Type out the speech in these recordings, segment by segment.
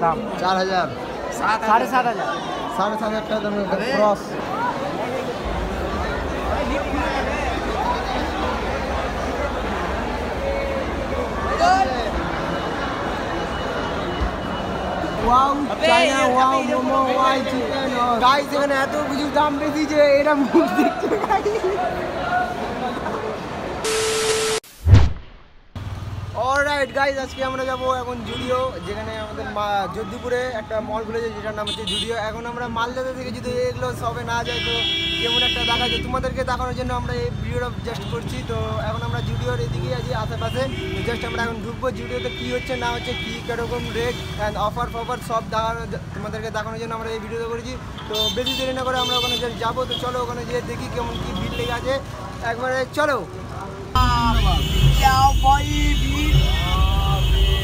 দাম 4000 7,500 7,500 টাকা দামের ক্রস। Wow China wow momo Y chicken guys এখানে এত কিছু দাম বেশি যে এটা মুখ দেখতে গাইস। অলরাইট গাইস আজকে আমরা যাব এখন জুডিও, যেখানে আমাদের যোধপুরে একটা মল খুলেছে যেটার নাম হচ্ছে জুডিও। এখন আমরা মালদাতে থেকে যদি এগুলো সবে না যায় তো কেমন একটা দেখা যায়, তোমাদেরকে দেখানোর জন্য আমরা এই ভিডিওটা জাস্ট করছি। তো এখন আমরা জুডিওর এদিকে আছি আশেপাশে, জাস্ট আমরা এখন ঢুকবো জুডিওতে কী হচ্ছে না হচ্ছে, কী কীরকম রেট অ্যান্ড অফার ফফার সব তোমাদেরকে দেখানোর জন্য আমরা এই ভিডিওটা করেছি। তো বেশি দেরি না করে আমরা ওখানে জাস্ট যাবো। তো চলো ওখানে যেয়ে দেখি কেমন কী ভিড় লেগে আছে একবারে, চলো।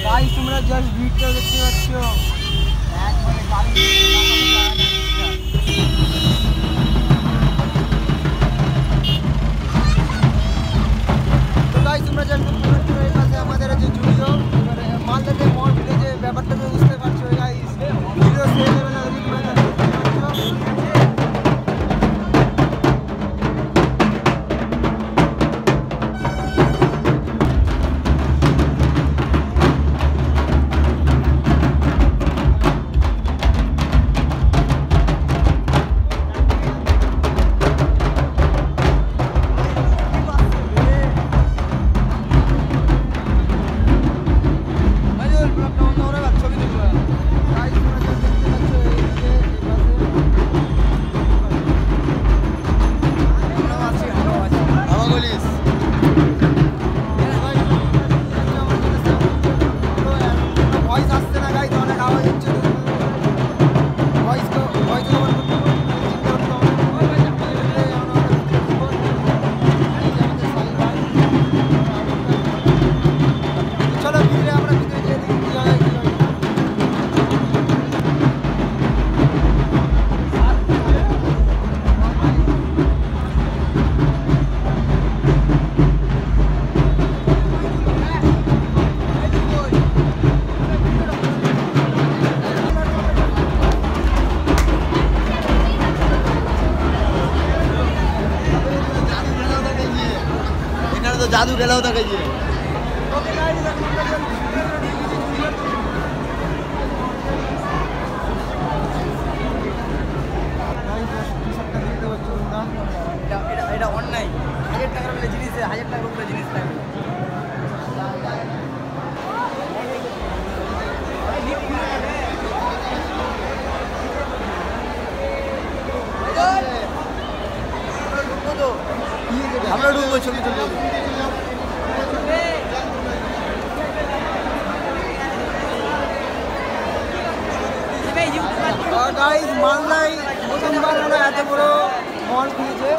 গাইস তোমরা জাস্ট ভিড়টা দেখতে পাচ্ছ, তো গাইস তোমরা জাস্ট এই পাশে আমাদের আছে জুডিও। এবারে মালদাতে মল ভিলেজে ব্যাপারটা তো বুঝতে পারছো গাইস, ভিডিও সেই লেভেলে जादू खेला होता कहिए। এটা অনলাইন 1000 টাকার উপরে জিনিস, 1000 টাকার উপরে জিনিস থাকে। আমরা ঢুকবো ছবি তুলবো। গাইস মালদায় প্রথমবার আমরা এত বড় মল খুলেছে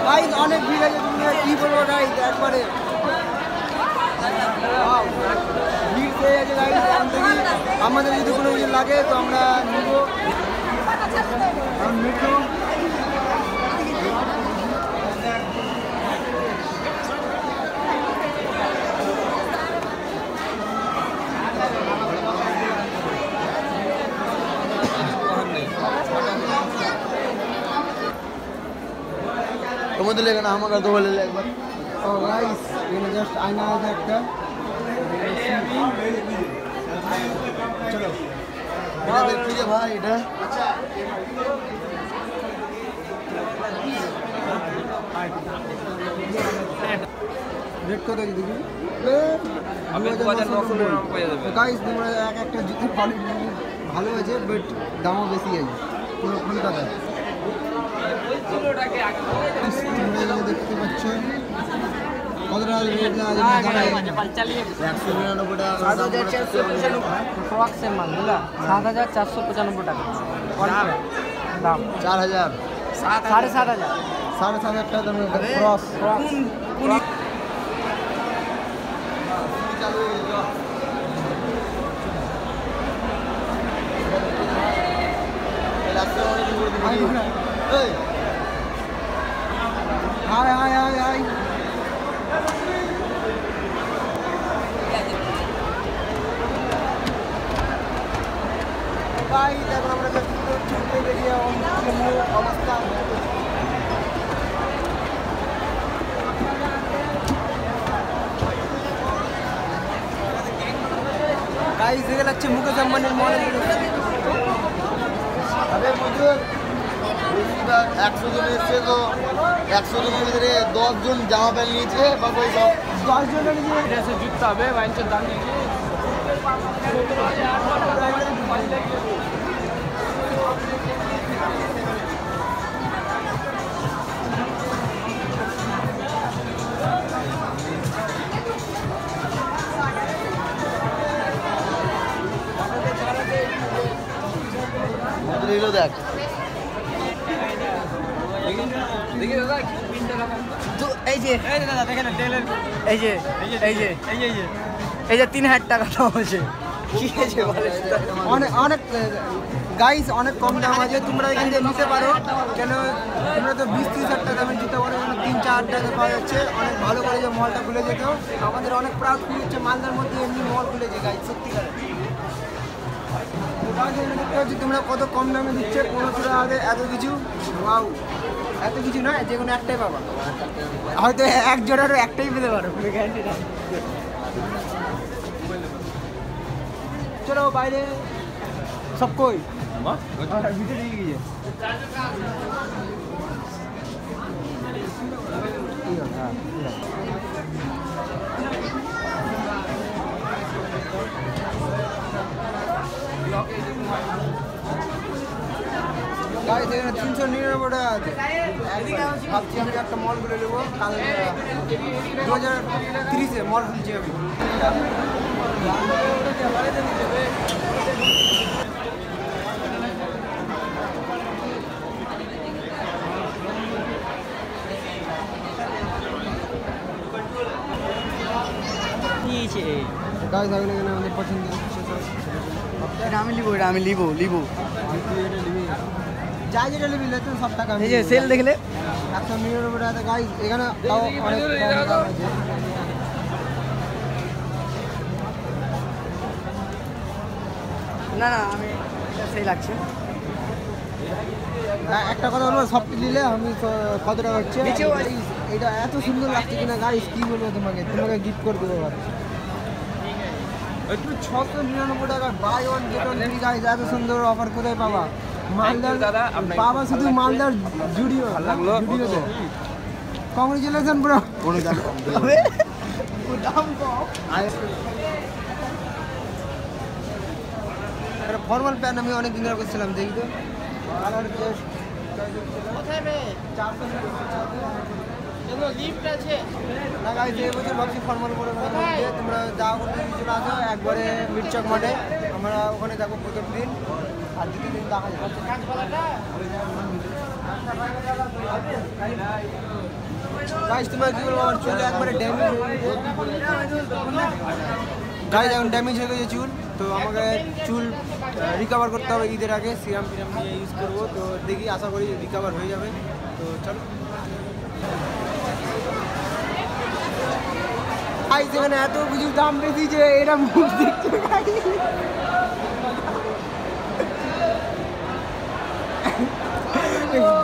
গাইস, অনেক ভিড় আছে, তুমি কি বলবো গাইস একবারে ভিড় পেয়ে গেছে গাইস। এখান থেকে আমাদের যদি কোনো কিছু লাগে তো আমরা নেবো মেট্রো। তোমাদের লেগে না আমাকে তো বলে একবার। ও গাইস এখানে জাস্ট আয়না আছে একটা, চলো আমাদের কি রে ভাই এটা রেট কত দেখি গাইস। তোমরা এক একটা জুতোর কোয়ালিটি ভালো আছে বাট দামও বেশি আছে পুরো কলকাতা। দেখতে পাচ্ছ কতটা রেট না আছে, 199 টাকা7,495 টাকা দাম 4000 7,500 টাকা দামের cross. High high high hi guys এখন আমরা ছুটতে বেরিয়ে অবস্থা গাইস দেখে লাগছে মুকেশ আম্বানির মডেল। আরে বুঝুন বেশিরভাগ 100 জন এসছে তো 100 জনের ভিতরে 10 জন জামা প্যান্ট নিয়েছে বা ওই সব 10 জনের নিয়ে ড্রেসে জুততে হবে বাইঞ্চের দাম নিয়ে এলো দেখ দেখি দাদা তো এই যে দাদা দেখেন টেলের এই যে 3000 টাকা দাম আছে কি আছে অনেক অনেক গাইস অনেক কম দাম আছে, তোমরা এখান থেকে নিতে পারো। কেন তোমরা তো 20-30 হাজার টাকা দামের জুতো পরে 3-4 টাকা পাওয়া যাচ্ছে। অনেক ভালো করে যে মলটা খুলে যেত, আমাদের অনেক প্রাউড ফিল হচ্ছে মালদার মধ্যে এমনি মল খুলেছে গাইস, সত্যিকারে। দেখতে পাচ্ছি তোমরা কত কম দামে দিচ্ছে, 1500 টাকা এত কিছু। ওয়াও, এত কিছু নয়, যে কোনো একটাই পাবা, হয়তো এক জোড়ারও একটাই পেতে পারো, গ্যারান্টি নাই। চলো বাইরে সব কই ভিতরে দিয়ে গিয়ে গাড়ি থেকে 399 টাকা আছে। ভাবছি আমি একটা মল খুলে নেবো, কাল 2030-এ মল খুলছি আমি। গাইস আগে না আমাদের পছন্দের আমি লিবো যা যেটা নিবি লেতে সব টাকা এই যে সেল দেখলে 199 টাকা গাইস, এখানে তাও অনেক কম দাম আছে। না আমি সেই লাগছে। একটা কথা বলবো, সব নিলে আমি কত টাকা হচ্ছে এটা এত সুন্দর লাগছে কিনা গাইস, কি বলবো তোমাকে গিফট করে দেবো। একটু 699 টাকা buy one get one free guys, এত সুন্দর অফার কোথায় পাবা? মালদার বাবা, শুধু মালদার জুডিওতে। Congratulation bro. দাম কম। ফর্মাল প্যান্ট আমি অনেক দিন ধরে করছিলাম, দেখি তো কালার জাস্ট কোথায় রে 400 লিফট আছে না গাইস। এই বছর ভাবছি ফর্মাল পরে তোমরা যা করতে চলে আসো একবারে মিরচক মাঠে, আমরা ওখানে যাবো প্রথম দিন, আর দ্বিতীয় দিন দেখা যাবে। গাইস তোমার কি বলবো, আমার চুল একবারে ড্যামেজ হয়ে গেছে গাইস, এখন ড্যামেজ হয়ে গেছে চুল, তো আমাকে চুল রিকভার করতে হবে ঈদের আগে। সিরাম ফিরাম নিয়ে ইউজ করবো, তো দেখি আশা করি রিকভার হয়ে যাবে। তো চলো গাইস, এখানে এত কিছু দাম বেশি যে এরা মুখ দেখছে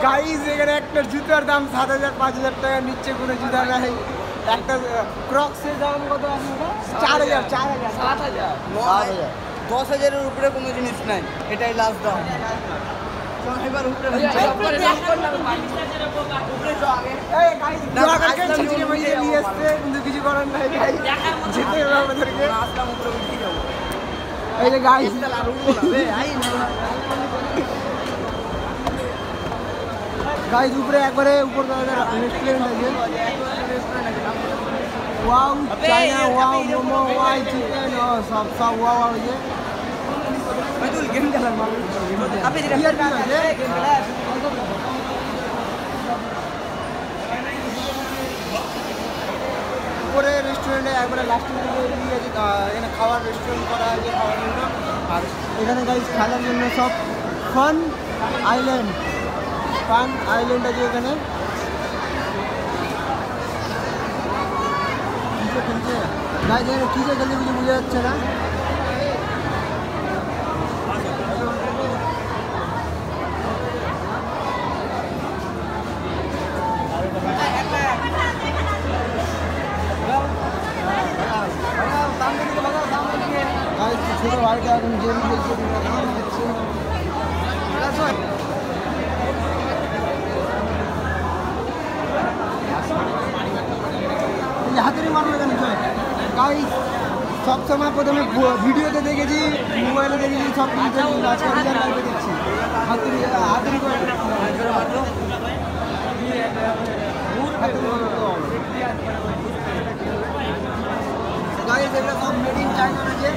গাইস। এখানে একটা জুতার দাম 7,000-5,000 টাকা নিচ্ছে, কোনো জুতা নাই। একটা ক্রক্সের দাম কত আছে? 4,000 7,000 10,000-এর উপরে কোনো জিনিস নাই, এটাই লাস্ট দাম। এবার উপরে নিয়ে এসছে, কিন্তু কিছু করার নাই গাইস, যেতে হবে আমাদেরকে। এই যে গাইস গাইস উপরে একবারে উপর রেস্টুরেন্ট আছে। Wow China, wow momo, wow chicken, সব ওয়াও আছে। গেম খেলার উপরে রেস্টুরেন্টে একবারে লাস্টের দিকে আছে, এখানে খাওয়ার রেস্টুরেন্ট করা আছে, খাওয়ার জন্য। আর এখানে গাইস খেলার জন্য সব ফান আইল্যান্ড আছে এখানে। খেলছে গাইস, এখানে কিসে খেলছে কিছু বোঝা যাচ্ছে না। ছোটো ভাইটা এখন গেম খেলছে দেখছে। হাতুড়ি মারবে কেন গাইস? সবসময় প্রথমে ভিডিওতে দেখেছি, মোবাইলে দেখেছি, সব কিছু আজকে রিয়েল লাইফে দেখছি। হাতুড়ি হাতুড়ি করে গাইস এগুলো সব মেড ইন চায়না আছে।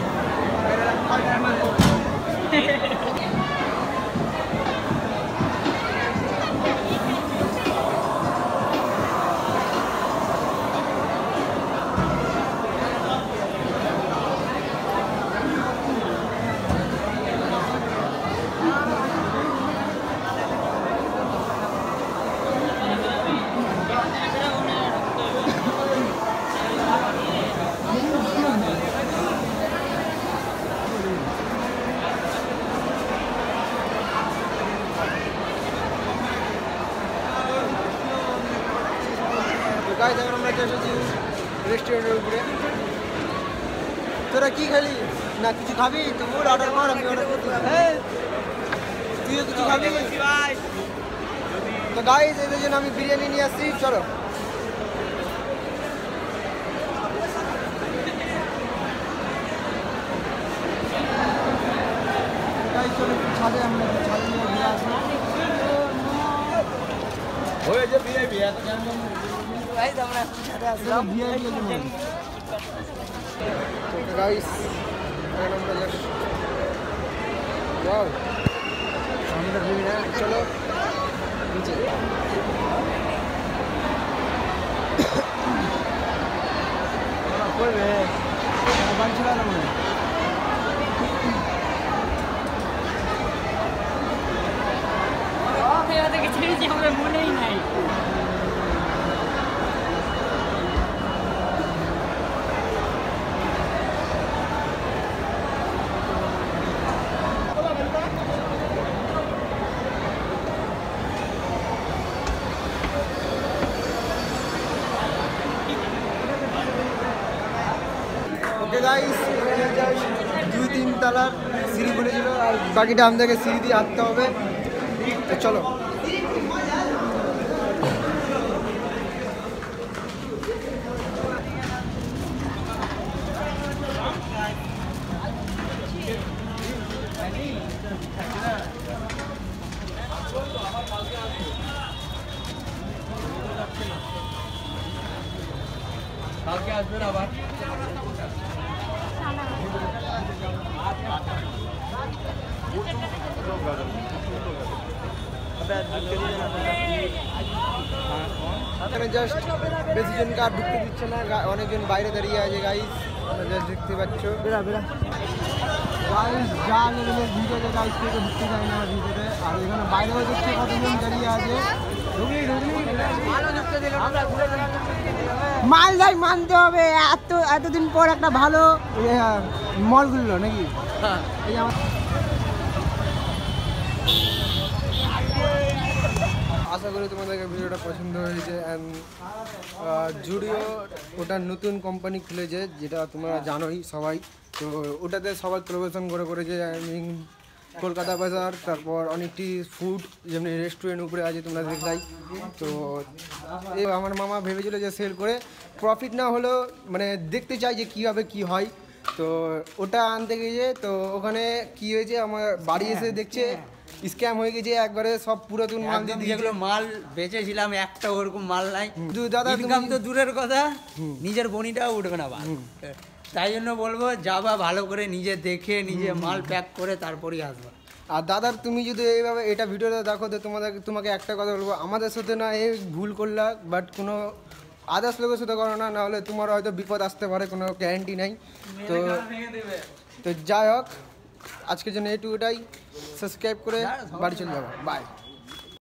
গাইস এখন আমরা এসেছি রেস্টুরেন্টের উপরে। তোরা কি খালি না কিছু খাবি? তো বল অর্ডার কর, আমি অর্ডার করতে। তুইও কিছু খাবি? তো গাইস এদের জন্য আমি বিরিয়ানি নিয়ে আসছি, চলো। গাইস চলো ছাদে, আমরা ছাদে নিয়ে ঘুরে আসবো। হয়েছে ভিআইপি এত কেমন গাইস আমরা সাথে আসলাম ভিআইপি গাইস এখন আমরা জাস্ট ওয়াও আমরা ভিড়া, চলো নিচে। করবে বাড়ি চলে এলাম না। মনেই নাই। ওকে গাইস 2-3 তলার সিঁড়ি খুলেছিল, আর বাকিটা আমাদেরকে সিঁড়ি দিয়ে হাঁটতে হবে। তো চলো। কালকে আসবেন আবার। এখানে জাস্ট বেশি জনকে আর ঢুকতে দিচ্ছে না, অনেকজন বাইরে দাঁড়িয়ে আছে গাইস, আমরা জাস্ট দেখতে পাচ্ছ। গাইস যা লেভেলের ভিডিওতে গাইস থেকে ঢুকতে যায় না ভিডিওতে, আর এখানে বাইরেও দেখছি কতজন দাঁড়িয়ে আছে। মাল যাই মানতে হবে, এতদিন পর একটা ভালো মল খুললো নাকি? এই আমার আশা করি তোমাদেরকে ভিডিওটা পছন্দ হয়েছে। অ্যান্ড জুডিও ওটা নতুন কোম্পানি খুলেছে, যেটা তোমরা জানোই সবাই। তো ওটাতে সবাই প্রবেশন করে করেছে। কলকাতা বাজার, তারপর অনেকটি ফুড যেমনি রেস্টুরেন্ট উপরে আছে তোমরা দেখলাই। তো আমার মামা ভেবেছিল যে সেল করে প্রফিট না হলেও মানে দেখতে চাই যে কীভাবে কী হয়। তো ওটা আনতে গিয়ে তো ওখানে কি হয়েছে, আমার বাড়ি এসে দেখছে স্ক্যাম হয়ে গেছে একবারে, সব পুরাতন মাল দিয়ে দিয়েছে। যেগুলো মাল বেচেছিলাম একটা ওরকম মাল নাই। দাদা ইনকাম তো দূরের কথা, নিজের বনিটাও উঠবে না বাদ। তাই জন্য বলবো যাবা ভালো করে নিজে দেখে নিজে মাল প্যাক করে তারপরেই আসবা। আর দাদার তুমি যদি এইভাবে এটা ভিডিওটা দেখো তো তোমাকে একটা কথা বলবো, আমাদের সাথে না এই ভুল করলা, বাট কোনো আদার্স লোকের সাথে করো না, নাহলে তোমার হয়তো বিপদ আসতে পারে, কোনো গ্যারান্টি নাই। তো যাই হোক, আজকের জন্য এইটুকুটাই। সাবস্ক্রাইব করে বাড়ি চলে যাবো, বাই।